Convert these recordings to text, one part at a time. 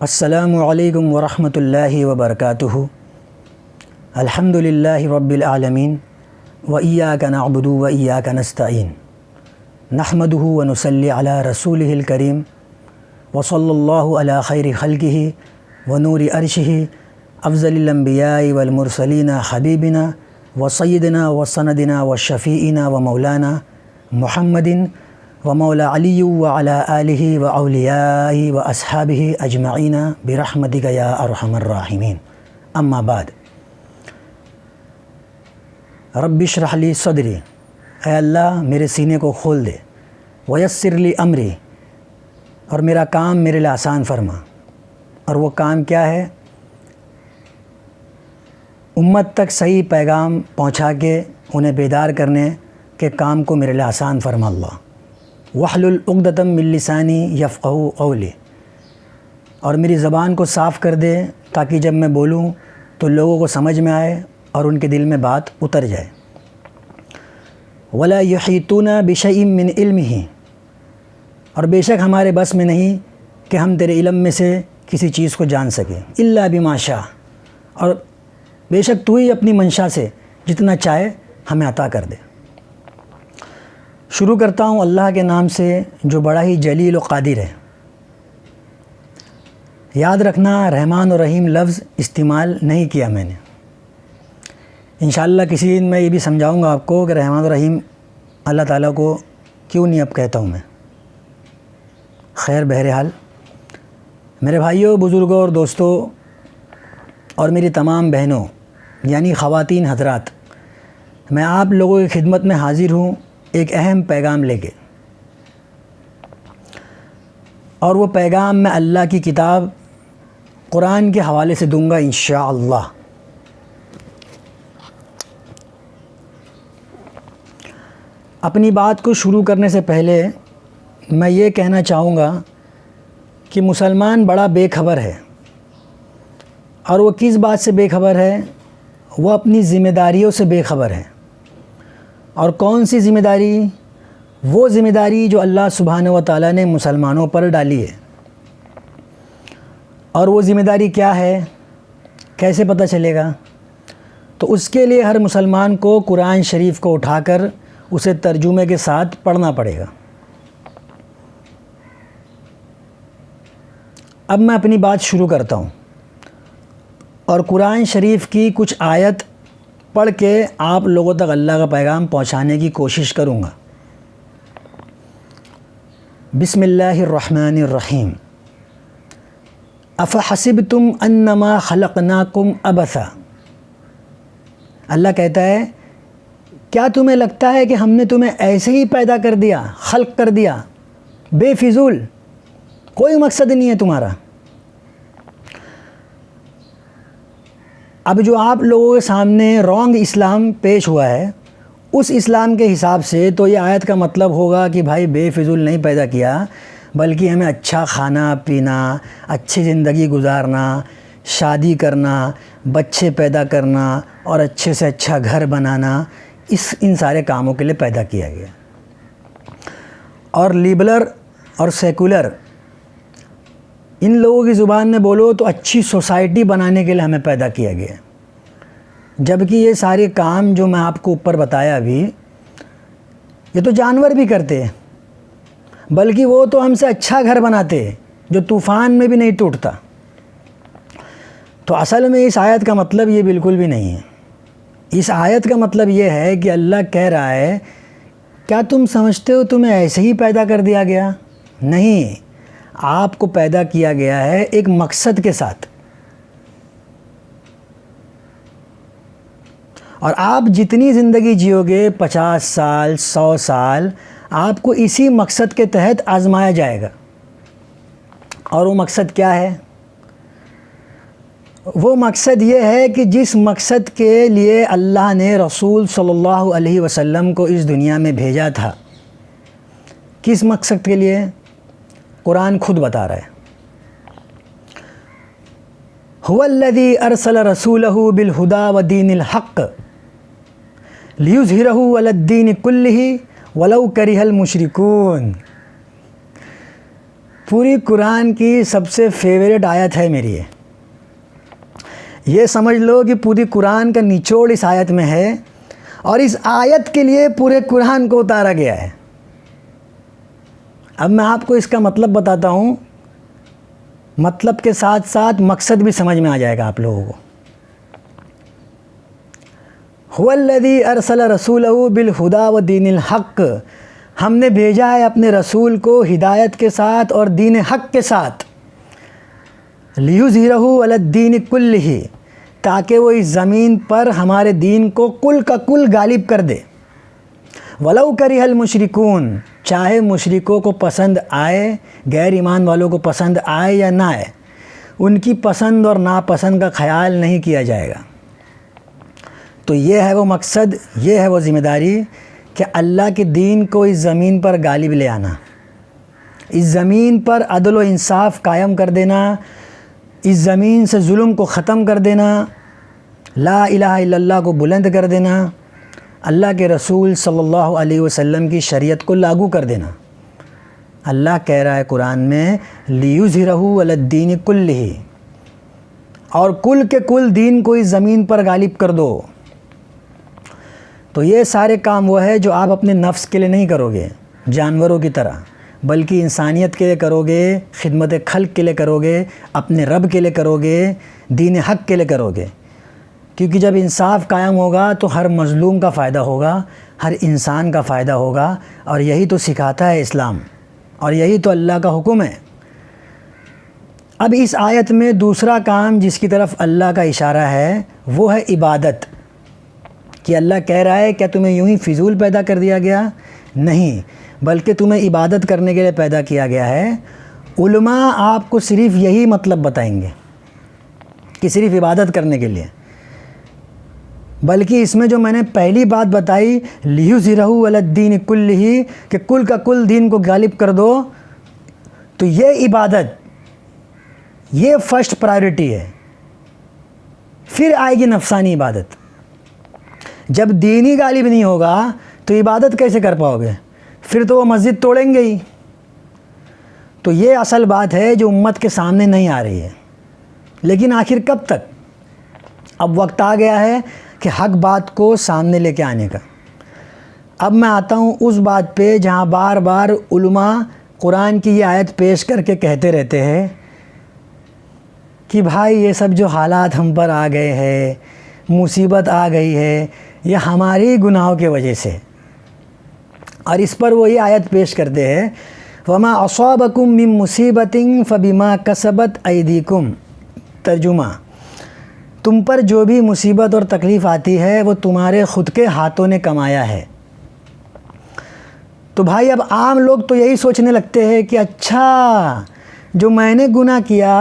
السلام علیکم ورحمۃ اللہ وبرکاتہ۔ الحمدللہ رب العالمین وإیاک نعبد وإیاک نستعین، نحمدہ ونصلی علی رسولہ الکریم وصلی اللہ علی خیر خلقہ ونور عرشہ افضل الانبیاء والمرسلین حبیبنا وسیدنا وسندنا وشفیعنا ومولانا محمد ومولا علی وعلی آلہ واولیاء واصحابہ اجمعین برحمتک یا ارحم الراحمین۔ اما بعد، رب اشرح لی صدری، اے اللہ میرے سینے کو کھول دے، ویسر لی امری، اور میرا کام میرے لیے آسان فرما۔ اور وہ کام کیا ہے؟ امت تک صحیح پیغام پہنچا کے انہیں بیدار کرنے کے کام کو میرے لیے آسان فرما اللہ۔ وحلل عقدۃ من لسانی یفقہوا قولی، اور میری زبان کو صاف کر دے تاکہ جب میں بولوں تو لوگوں کو سمجھ میں آئے اور ان کے دل میں بات اتر جائے۔ ولا یحیطون بشیء من علمہ، اور بے شک ہمارے بس میں نہیں کہ ہم تیرے علم میں سے کسی چیز کو جان سکیں، الا بما شاء، اور بے شک تو ہی اپنی منشا سے جتنا چاہے ہمیں عطا کر دے۔ شروع کرتا ہوں اللہ کے نام سے جو بڑا ہی جلیل و قادر ہے۔ یاد رکھنا رحمان و رحیم لفظ استعمال نہیں کیا میں نے۔ انشاءاللہ کسی دن میں یہ بھی سمجھاؤں گا آپ کو کہ رحمان و رحیم اللہ تعالیٰ کو کیوں نہیں اب کہتا ہوں میں۔ خیر، بہرحال میرے بھائیوں، بزرگوں اور دوستوں اور میری تمام بہنوں یعنی خواتین حضرات، میں آپ لوگوں کی خدمت میں حاضر ہوں ایک اہم پیغام لے کے، اور وہ پیغام میں اللہ کی کتاب قرآن کے حوالے سے دوں گا انشاءاللہ۔ اپنی بات کو شروع کرنے سے پہلے میں یہ کہنا چاہوں گا کہ مسلمان بڑا بے خبر ہے، اور وہ کس بات سے بے خبر ہے؟ وہ اپنی ذمہ داریوں سے بے خبر ہے۔ اور کون سی ذمہ داری؟ وہ ذمہ داری جو اللہ سبحانہ و تعالیٰ نے مسلمانوں پر ڈالی ہے۔ اور وہ ذمہ داری کیا ہے؟ کیسے پتہ چلے گا؟ تو اس کے لیے ہر مسلمان کو قرآن شریف کو اٹھا کر اسے ترجمے کے ساتھ پڑھنا پڑے گا۔ اب میں اپنی بات شروع کرتا ہوں، اور قرآن شریف کی کچھ آیت پڑھ کے آپ لوگوں تک اللہ کا پیغام پہنچانے کی کوشش کروں گا۔ بسم اللہ الرحمن الرحیم۔ افحسبتم انما خلقناکم عبثا، اللہ کہتا ہے کیا تمہیں لگتا ہے کہ ہم نے تمہیں ایسے ہی پیدا کر دیا، خلق کر دیا، بے فضول، کوئی مقصد نہیں ہے تمہارا؟ اب جو آپ لوگوں کے سامنے رانگ اسلام پیش ہوا ہے، اس اسلام کے حساب سے تو یہ آیت کا مطلب ہوگا کہ بھائی بے فضول نہیں پیدا کیا، بلکہ ہمیں اچھا کھانا پینا، اچھی زندگی گزارنا، شادی کرنا، بچے پیدا کرنا اور اچھے سے اچھا گھر بنانا، ان سارے کاموں کے لیے پیدا کیا گیا۔ اور لیبرل اور سیکولر، ان لوگوں کی زبان میں بولو تو اچھی سوسائٹی بنانے کے لیے ہمیں پیدا کیا گیا، جبکہ یہ سارے کام جو میں آپ کو اوپر بتایا ابھی، یہ تو جانور بھی کرتے ہیں، بلکہ وہ تو ہم سے اچھا گھر بناتے ہیں جو طوفان میں بھی نہیں ٹوٹتا۔ تو اصل میں اس آیت کا مطلب یہ بالکل بھی نہیں ہے۔ اس آیت کا مطلب یہ ہے کہ اللہ کہہ رہا ہے کیا تم سمجھتے ہو تمہیں ایسے ہی پیدا کر دیا گیا؟ نہیں، آپ کو پیدا کیا گیا ہے ایک مقصد کے ساتھ، اور آپ جتنی زندگی جیو گے، 50 سال 100 سال، آپ کو اسی مقصد کے تحت آزمایا جائے گا۔ اور وہ مقصد کیا ہے؟ وہ مقصد یہ ہے کہ جس مقصد کے لیے اللہ نے رسول صلی اللہ علیہ وسلم کو اس دنیا میں بھیجا تھا، کس مقصد کے لیے؟ قرآن خود بتا رہا ہے، هو الذی ارسل رسولہ بالہدی ودین الحق لیظہرہ علی الدین کلہ ولو کرہ المشرکون۔ پوری قرآن کی سب سے فیوریٹ آیت ہے میری یہ سمجھ لو کہ پوری قرآن کا نچوڑ اس آیت میں ہے، اور اس آیت کے لیے پورے قرآن کو اتارا گیا ہے۔ اب میں آپ کو اس کا مطلب بتاتا ہوں، مطلب کے ساتھ ساتھ مقصد بھی سمجھ میں آ جائے گا آپ لوگوں کو۔ هو الذی ارسل رسولہ بالہدی ودین الحق، ہم نے بھیجا ہے اپنے رسول کو ہدایت کے ساتھ اور دین حق کے ساتھ، لیظہرہ علی الدین کلہ، تاکہ وہ اس زمین پر ہمارے دین کو کل کا کل غالب کر دے۔ ولو کرہ المشرکون، چاہے مشرکوں کو پسند آئے، غیر ایمان والوں کو پسند آئے یا نہ آئے، ان کی پسند اور ناپسند کا خیال نہیں کیا جائے گا۔ تو یہ ہے وہ مقصد، یہ ہے وہ ذمہ داری کہ اللہ کے دین کو اس زمین پر غالب لے آنا، اس زمین پر عدل و انصاف قائم کر دینا، اس زمین سے ظلم کو ختم کر دینا، لا الہ الا اللہ کو بلند کر دینا، اللہ کے رسول صلی اللہ علیہ وسلم کی شریعت کو لاگو کر دینا۔ اللہ کہہ رہا ہے قرآن میں لیظہرہ علی الدین کلہ، اور کل کے کل دین کو اس زمین پر غالب کر دو۔ تو یہ سارے کام وہ ہے جو آپ اپنے نفس کے لیے نہیں کرو گے جانوروں کی طرح، بلکہ انسانیت کے لیے کرو گے، خدمت خلق کے لیے کرو گے، اپنے رب کے لیے کرو گے، دین حق کے لیے کرو گے۔ کیونکہ جب انصاف قائم ہوگا تو ہر مظلوم کا فائدہ ہوگا، ہر انسان کا فائدہ ہوگا، اور یہی تو سکھاتا ہے اسلام، اور یہی تو اللہ کا حکم ہے۔ اب اس آیت میں دوسرا کام جس کی طرف اللہ کا اشارہ ہے وہ ہے عبادت، کہ اللہ کہہ رہا ہے کیا تمہیں یوں ہی فضول پیدا کر دیا گیا؟ نہیں، بلکہ تمہیں عبادت کرنے کے لیے پیدا کیا گیا ہے۔ علماء آپ کو صرف یہی مطلب بتائیں گے کہ صرف عبادت کرنے کے لیے، بلکہ اس میں جو میں نے پہلی بات بتائی لیظہرہ علی الدین کلہ، کہ کل کا کل دین کو غالب کر دو، تو یہ عبادت یہ فرسٹ پرائیورٹی ہے، پھر آئے گی نفسانی عبادت۔ جب دین ہی غالب نہیں ہوگا تو عبادت کیسے کر پاؤ گے؟ پھر تو وہ مسجد توڑیں گے ہی۔ تو یہ اصل بات ہے جو امت کے سامنے نہیں آ رہی ہے، لیکن آخر کب تک؟ اب وقت آ گیا ہے کہ حق بات کو سامنے لے کے آنے کا۔ اب میں آتا ہوں اس بات پہ جہاں بار بار علماء قرآن کی یہ آیت پیش کر کے کہتے رہتے ہیں کہ بھائی یہ سب جو حالات ہم پر آ گئے ہیں، مصیبت آ گئی ہے، یہ ہماری گناہوں کی وجہ سے، اور اس پر وہ یہ آیت پیش کرتے ہیں وَمَا أَصَابَكُم مِّن مُّصِيبَةٍ فَبِمَا كَسَبَتْ أَيْدِيكُمْ، ترجمہ، تم پر جو بھی مصیبت اور تکلیف آتی ہے وہ تمہارے خود کے ہاتھوں نے کمایا ہے۔ تو بھائی اب عام لوگ تو یہی سوچنے لگتے ہیں کہ اچھا جو میں نے گناہ کیا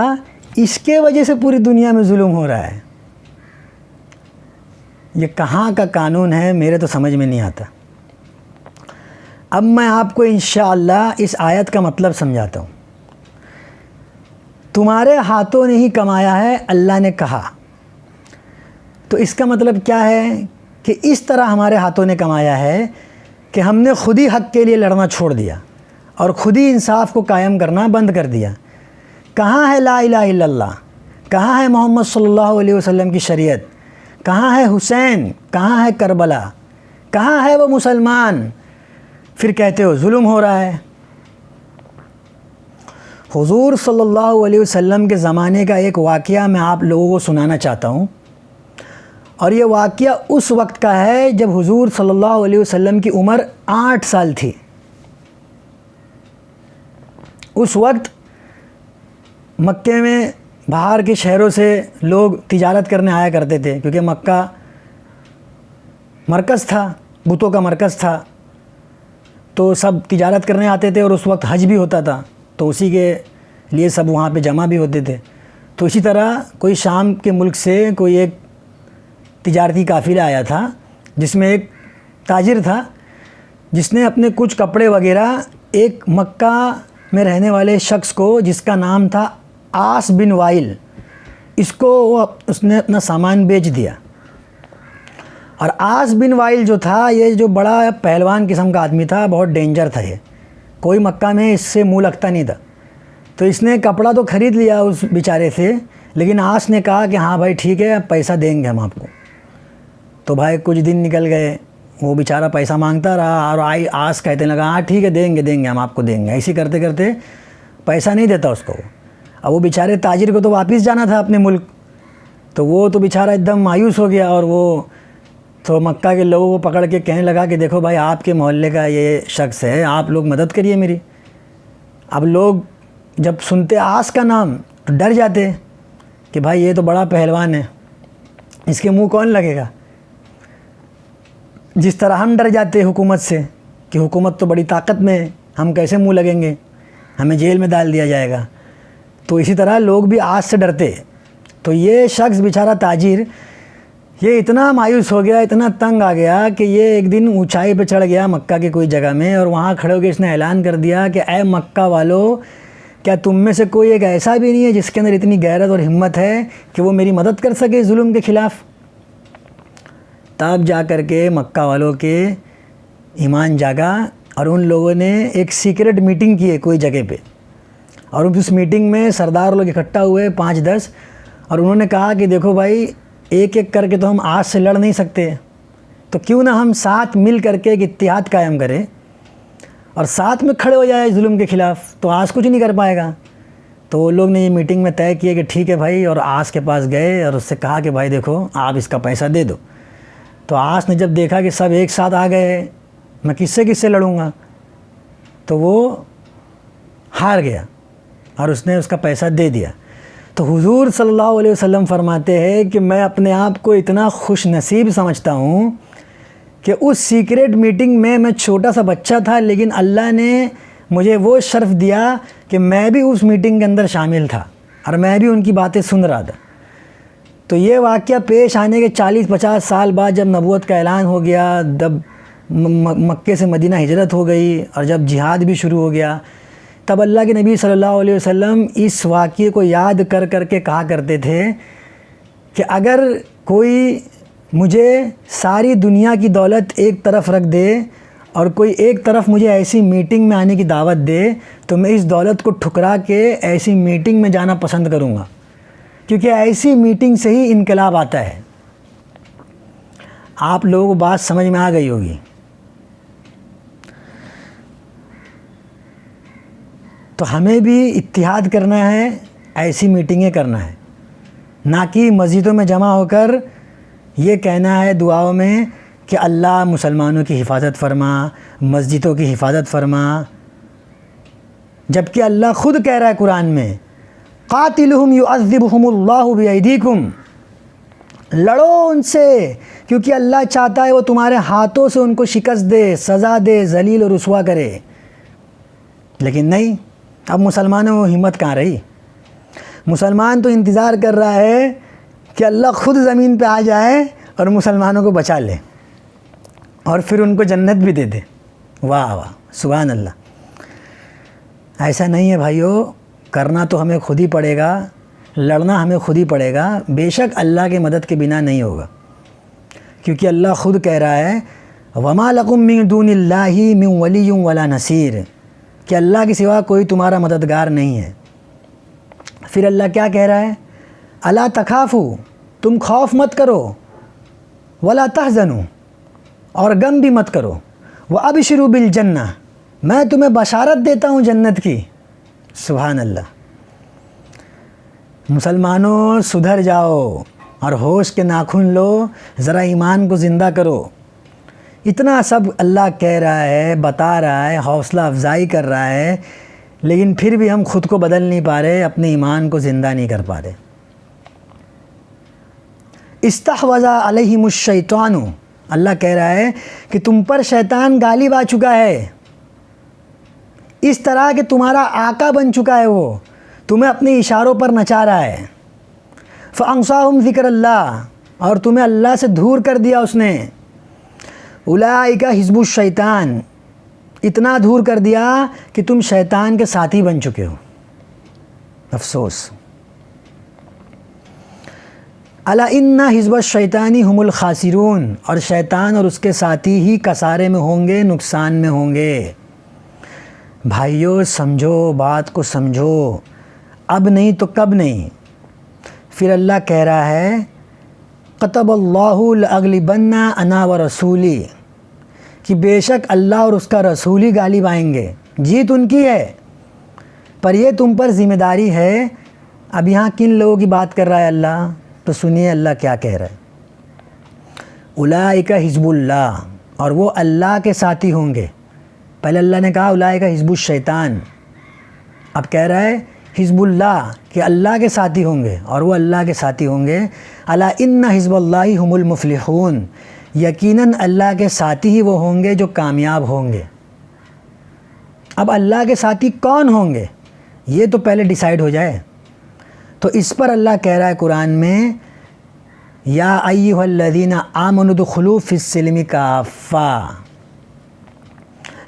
اس کے وجہ سے پوری دنیا میں ظلم ہو رہا ہے۔ یہ کہاں کا قانون ہے میرے تو سمجھ میں نہیں آتا۔ اب میں آپ کو انشاءاللہ اس آیت کا مطلب سمجھاتا ہوں۔ تمہارے ہاتھوں نے ہی کمایا ہے، اللہ نے کہا، تو اس کا مطلب کیا ہے کہ اس طرح ہمارے ہاتھوں نے کمایا ہے کہ ہم نے خود ہی حق کے لیے لڑنا چھوڑ دیا اور خود ہی انصاف کو قائم کرنا بند کر دیا۔ کہاں ہے لا الہ الا اللہ؟ کہاں ہے محمد صلی اللہ علیہ وسلم کی شریعت؟ کہاں ہے حسین؟ کہاں ہے کربلا؟ کہاں ہے وہ مسلمان؟ پھر کہتے ہو ظلم ہو رہا ہے۔ حضور صلی اللہ علیہ وسلم کے زمانے کا ایک واقعہ میں آپ لوگوں کو سنانا چاہتا ہوں، اور یہ واقعہ اس وقت کا ہے جب حضور صلی اللہ علیہ وسلم کی عمر 8 سال تھی۔ اس وقت مکے میں باہر کے شہروں سے لوگ تجارت کرنے آیا کرتے تھے، کیونکہ مکہ مرکز تھا، بتوں کا مرکز تھا، تو سب تجارت کرنے آتے تھے، اور اس وقت حج بھی ہوتا تھا، تو اسی کے لیے سب وہاں پہ جمع بھی ہوتے تھے۔ تو اسی طرح کوئی شام کے ملک سے کوئی ایک تجارتی قافلہ آیا تھا، جس میں ایک تاجر تھا جس نے اپنے کچھ کپڑے وغیرہ ایک مکہ میں رہنے والے شخص کو، جس کا نام تھا آس بن وائل، اس نے اپنا سامان بیچ دیا۔ اور آس بن وائل جو تھا، یہ جو بڑا پہلوان قسم کا آدمی تھا، بہت ڈینجر تھا، یہ کوئی مکہ میں اس سے منہ لگتا نہیں تھا، تو اس نے کپڑا تو خرید لیا اس بیچارے سے، لیکن آس نے کہا کہ ہاں بھائی ٹھیک ہے پیسہ دیں گے ہم آپ کو۔ تو بھائی کچھ دن نکل گئے، وہ بیچارہ پیسہ مانگتا رہا اور آس کہتے لگا ہاں ٹھیک ہے دیں گے ہم آپ کو دیں گے۔ ایسے کرتے کرتے پیسہ نہیں دیتا اس کو۔ اب وہ بیچارے تاجر کو تو واپس جانا تھا اپنے ملک، تو وہ تو بیچارہ ایک دم مایوس ہو گیا، اور وہ تو مکہ کے لوگوں کو پکڑ کے کہنے لگا کہ دیکھو بھائی آپ کے محلے کا یہ شخص ہے، آپ لوگ مدد کریے میری۔ اب لوگ جب سنتے آس کا نام تو ڈر جاتے کہ بھائی یہ تو بڑا پہلوان ہے، اس کے منہ کون لگے گا۔ جس طرح ہم ڈر جاتے حکومت سے کہ حکومت تو بڑی طاقت میں ہے، ہم کیسے منہ لگیں گے، ہمیں جیل میں ڈال دیا جائے گا، تو اسی طرح لوگ بھی آس سے ڈرتے۔ تو یہ شخص بیچارہ تاجر یہ اتنا مایوس ہو گیا، اتنا تنگ آ گیا کہ یہ ایک دن اونچائی پہ چڑھ گیا مکہ کی کوئی جگہ میں، اور وہاں کھڑے ہو کے اس نے اعلان کر دیا کہ اے مکہ والو، کیا تم میں سے کوئی ایک ایسا بھی نہیں ہے جس کے اندر اتنی غیرت اور ہمت ہے کہ وہ میری مدد کر سکے ظلم کے خلاف۔ تب جا کر کے مکہ والوں کے ایمان جاگا، اور ان لوگوں نے ایک سیکرٹ میٹنگ کی ہے کوئی جگہ پہ، اور اس میٹنگ میں سردار لوگ اکٹھا ہوئے 5-10، اور انہوں نے کہا کہ دیکھو بھائی ایک ایک کر کے تو ہم آج سے لڑ نہیں سکتے، تو کیوں نہ ہم ساتھ مل کر کے ایک اتحاد قائم کریں اور ساتھ میں کھڑے ہو جائے ظلم کے خلاف، تو آس کچھ نہیں کر پائے گا۔ تو وہ لوگ نے یہ میٹنگ میں طے کیا کہ ٹھیک ہے بھائی، اور آس کے پاس گئے اور اس سے کہا کہ بھائی دیکھو آپ اس کا پیسہ دے دو۔ تو آس نے جب دیکھا کہ سب ایک ساتھ آ گئے، میں کس سے لڑوں گا، تو وہ ہار گیا اور اس نے اس کا پیسہ دے دیا۔ تو حضور صلی اللہ علیہ وسلم فرماتے ہیں کہ میں اپنے آپ کو اتنا خوش نصیب سمجھتا ہوں کہ اس سیکریٹ میٹنگ میں چھوٹا سا بچہ تھا، لیکن اللہ نے مجھے وہ شرف دیا کہ میں بھی اس میٹنگ کے اندر شامل تھا اور میں بھی ان کی باتیں سن رہا تھا۔ تو یہ واقعہ پیش آنے کے 40-50 سال بعد جب نبوت کا اعلان ہو گیا، جب مکے سے مدینہ ہجرت ہو گئی اور جب جہاد بھی شروع ہو گیا، تب اللہ کے نبی صلی اللہ علیہ وسلم اس واقعے کو یاد کر کر کے کہا کرتے تھے کہ اگر کوئی مجھے ساری دنیا کی دولت ایک طرف رکھ دے اور کوئی ایک طرف مجھے ایسی میٹنگ میں آنے کی دعوت دے، تو میں اس دولت کو ٹھکرا کے ایسی میٹنگ میں جانا پسند کروں گا، کیونکہ ایسی میٹنگ سے ہی انقلاب آتا ہے۔ آپ لوگوں کو بات سمجھ میں آ گئی ہوگی۔ تو ہمیں بھی اتحاد کرنا ہے، ایسی میٹنگیں کرنا ہے، نہ کہ مسجدوں میں جمع ہو کر یہ کہنا ہے دعاؤں میں کہ اللہ مسلمانوں کی حفاظت فرما، مسجدوں کی حفاظت فرما، جبکہ اللہ خود کہہ رہا ہے قرآن میں قاتلہم یعذبہم اللہ بایدیکم، لڑو ان سے کیونکہ اللہ چاہتا ہے وہ تمہارے ہاتھوں سے ان کو شکست دے، سزا دے، ذلیل اور رسوا کرے۔ لیکن نہیں، اب مسلمانوں میں ہمت کہاں رہی۔ مسلمان تو انتظار کر رہا ہے کہ اللہ خود زمین پہ آ جائے اور مسلمانوں کو بچا لے اور پھر ان کو جنت بھی دے دے۔ واہ واہ، سبحان اللہ۔ ایسا نہیں ہے بھائیو، کرنا تو ہمیں خود ہی پڑے گا، لڑنا ہمیں خود ہی پڑے گا، بے شک اللہ کے مدد کے بنا نہیں ہوگا، کیونکہ اللہ خود کہہ رہا ہے وَمَا لَكُم مِّن دُونِ اللَّهِ مِن وَلِيٌّ وَلَا نَصِيرٍ، کہ اللہ کے سوا کوئی تمہارا مددگار نہیں ہے۔ پھر اللہ کیا کہہ رہا ہے؟ الا تخافوا، تم خوف مت کرو، ولا تحزنوا، اور غم بھی مت کرو، وابشروا بالجنہ، میں تمہیں بشارت دیتا ہوں جنت کی۔ سبحان اللہ۔ مسلمانوں سدھر جاؤ اور ہوش کے ناخن لو، ذرا ایمان کو زندہ کرو۔ اتنا سب اللہ کہہ رہا ہے، بتا رہا ہے، حوصلہ افزائی کر رہا ہے، لیکن پھر بھی ہم خود کو بدل نہیں پا رہے، اپنے ایمان کو زندہ نہیں کر پا رہے۔ استحوذ علیہم الشیطان، اللہ کہہ رہا ہے کہ تم پر شیطان غالب آ چکا ہے، اس طرح کہ تمہارا آقا بن چکا ہے، وہ تمہیں اپنے اشاروں پر نچا رہا ہے۔ فانساہم ذکر اللہ، اور تمہیں اللہ سے دور کر دیا اس نے۔ اولئک حزب الشیطان، اتنا دور کر دیا کہ تم شیطان کے ساتھی بن چکے ہو۔ افسوس۔ الا ان حزب الشیطان هم الخاسرون، اور شیطان اور اس کے ساتھی ہی کسارے میں ہوں گے، نقصان میں ہوں گے۔ بھائیوں سمجھو، بات کو سمجھو، اب نہیں تو کب نہیں۔ پھر اللہ کہہ رہا ہے کتب اللہ لأغلبن انا ورسولی، کہ بے شک اللہ اور اس کا رسول ہی غالب آئیں گے، جیت ان کی ہے، پر یہ تم پر ذمہ داری ہے۔ اب یہاں کن لوگوں کی بات کر رہا ہے اللہ؟ تو سنیے اللہ کیا کہہ رہا ہے۔ اولئک حزب اللہ، اور وہ اللہ کے ساتھی ہوں گے۔ پہلے اللہ نے کہا اولئک حزب الشیطان، اب کہہ رہا ہے حزب اللہ، کہ اللہ کے ساتھی ہوں گے، اور وہ اللہ کے ساتھی ہوں گے۔ الا ان حزب اللہ هم المفلحون، یقیناً اللہ کے ساتھی ہی وہ ہوں گے جو کامیاب ہوں گے۔ اب اللہ کے ساتھی کون ہوں گے یہ تو پہلے ڈیسائیڈ ہو جائے۔ تو اس پر اللہ کہہ رہا ہے قرآن میں یا ایھا الذین آمنوا ادخلوا فی السلم کافہ،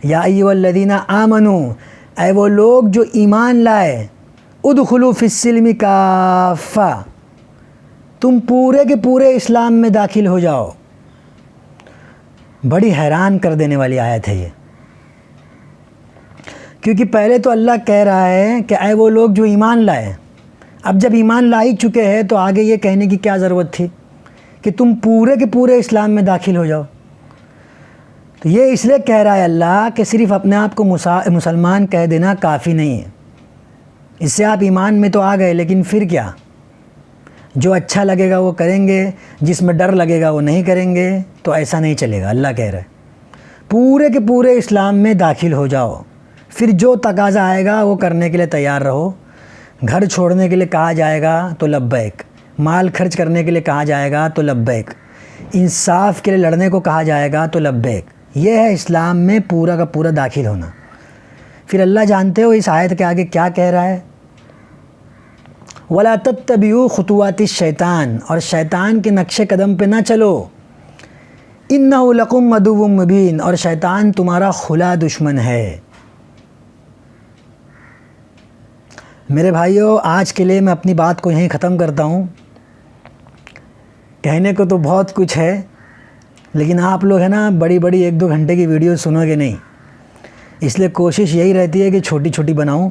یا ایھا الذین آمنوا، اے وہ لوگ جو ایمان لائے، ادخلوا فی السلم کافہ، تم پورے کے پورے اسلام میں داخل ہو جاؤ۔ بڑی حیران کر دینے والی آیت ہے یہ، کیونکہ پہلے تو اللہ کہہ رہا ہے کہ اے وہ لوگ جو ایمان لائے، اب جب ایمان لا ہی چکے ہیں تو آگے یہ کہنے کی کیا ضرورت تھی کہ تم پورے کے پورے اسلام میں داخل ہو جاؤ۔ تو یہ اس لیے کہہ رہا ہے اللہ کہ صرف اپنے آپ کو مسلمان کہہ دینا کافی نہیں ہے، اس سے آپ ایمان میں تو آ گئے، لیکن پھر کیا؟ جو اچھا لگے گا وہ کریں گے، جس میں ڈر لگے گا وہ نہیں کریں گے، تو ایسا نہیں چلے گا۔ اللہ کہہ رہا ہے پورے کے پورے اسلام میں داخل ہو جاؤ، پھر جو تقاضا آئے گا وہ کرنے کے لیے تیار رہو۔ گھر چھوڑنے کے لیے کہا جائے گا تو لبیک، مال خرچ کرنے کے لیے کہا جائے گا تو لبیک، انصاف کے لیے لڑنے کو کہا جائے گا تو لبیک۔ یہ ہے اسلام میں پورا کا پورا داخل ہونا۔ پھر اللہ جانتے ہو اس آیت کے آگے کیا کہہ رہا ہے؟ وَلَا تَتَّبِعُوا خُطُوَاتِ الشَّيْطَانِ، اور شیطان کے نقش قدم پہ نہ چلو۔ إِنَّهُ لَكُمْ عَدُوٌّ مُّبِينٌ، اور شیطان تمہارا کھلا دشمن ہے۔ میرے بھائیوں آج کے لیے میں اپنی بات کو یہیں ختم کرتا ہوں۔ کہنے کو تو بہت کچھ ہے، لیکن آپ لوگ ہیں نا بڑی بڑی 1-2 گھنٹے کی ویڈیو سنو گے نہیں، اس لیے کوشش یہی رہتی ہے کہ چھوٹی چھوٹی بناؤں۔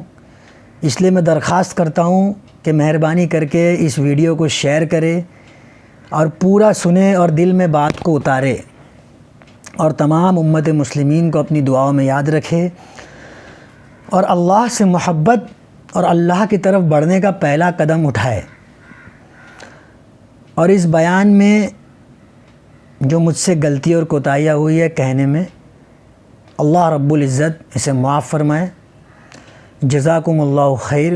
اس لیے میں درخواست کرتا ہوں کہ مہربانی کر کے اس ویڈیو کو شیئر کرے اور پورا سنے اور دل میں بات کو اتارے، اور تمام امت مسلمین کو اپنی دعاؤں میں یاد رکھے، اور اللہ سے محبت اور اللہ کی طرف بڑھنے کا پہلا قدم اٹھائے۔ اور اس بیان میں جو مجھ سے غلطی اور کوتاہیاں ہوئی ہے کہنے میں، اللہ رب العزت اسے معاف فرمائے۔ جزاکم اللہ خیر،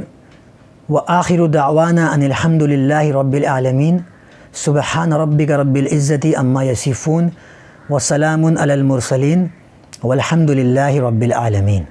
وآخر دعوانا ان الحمد للہ رب العالمین، سبحان ربک رب العزت عما یصفون، وسلام علی المرسلین، والحمد للہ رب العالمین۔